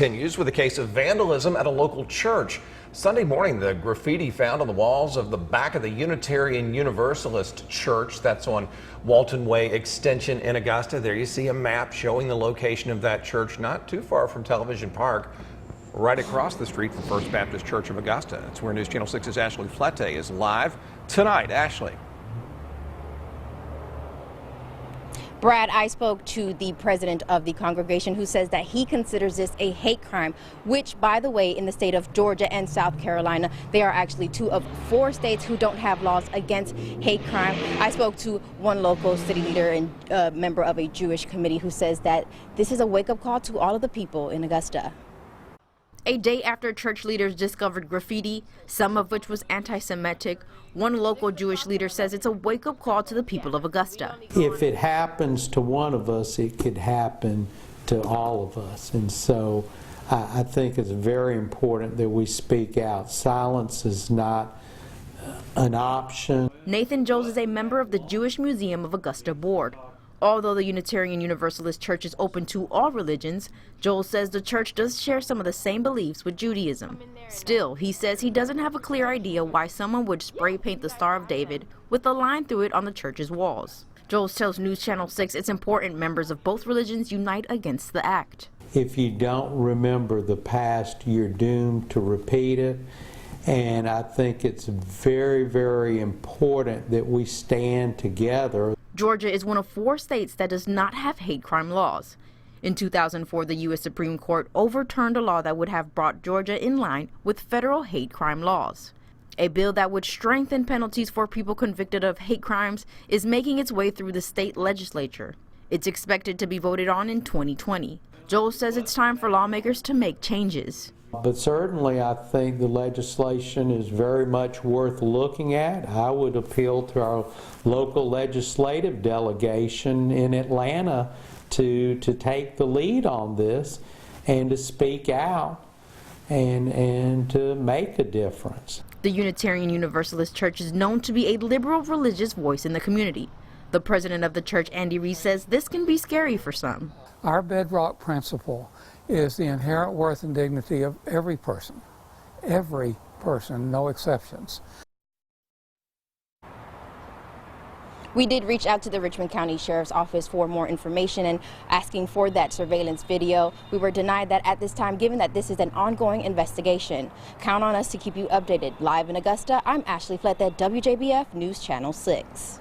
continues with a case of vandalism at a local church. Sunday morning, the graffiti found on the walls of the back of the Unitarian Universalist Church, that's on Walton Way Extension in Augusta. There you see a map showing the location of that church, not too far from Television Park, right across the street from First Baptist Church of Augusta. That's where News Channel 6's Ashley Flette is live tonight. Ashley. Brad, I spoke to the president of the congregation who says that he considers this a hate crime, which, by the way, in the state of Georgia and South Carolina, they are actually 2 of 4 states who don't have laws against hate crime. I spoke to one local city leader and member of a Jewish committee who says that this is a wake-up call to all of the people in Augusta. A day after church leaders discovered graffiti, some of which was anti-Semitic, one local Jewish leader says it's a wake-up call to the people of Augusta. If it happens to one of us, it could happen to all of us. And so I think it's very important that we speak out. Silence is not an option. Nathan Jones is a member of the Jewish Museum of Augusta board. Although the Unitarian Universalist Church is open to all religions, Joel says the church does share some of the same beliefs with Judaism. Still, he says he doesn't have a clear idea why someone would spray paint the Star of David with a line through it on the church's walls. Joel tells News Channel 6 it's important members of both religions unite against the act. If you don't remember the past, you're doomed to repeat it. And I think it's very, very important that we stand together. Georgia is one of 4 states that does not have hate crime laws. In 2004, the U.S. Supreme Court overturned a law that would have brought Georgia in line with federal hate crime laws. A bill that would strengthen penalties for people convicted of hate crimes is making its way through the state legislature. It's expected to be voted on in 2020. Joel says it's time for lawmakers to make changes. But certainly I think the legislation is very much worth looking at. I would appeal to our local legislative delegation in Atlanta to take the lead on this and to speak out and to make a difference. The Unitarian Universalist Church is known to be a liberal religious voice in the community. The president of the church, Andy Reese, says this can be scary for some. Our bedrock principle is the inherent worth and dignity of every person, no exceptions. We did reach out to the Richmond County Sheriff's Office for more information and asking for that surveillance video. We were denied that at this time, given that this is an ongoing investigation. Count on us to keep you updated. Live in Augusta, I'm Ashley Flette, WJBF News Channel 6.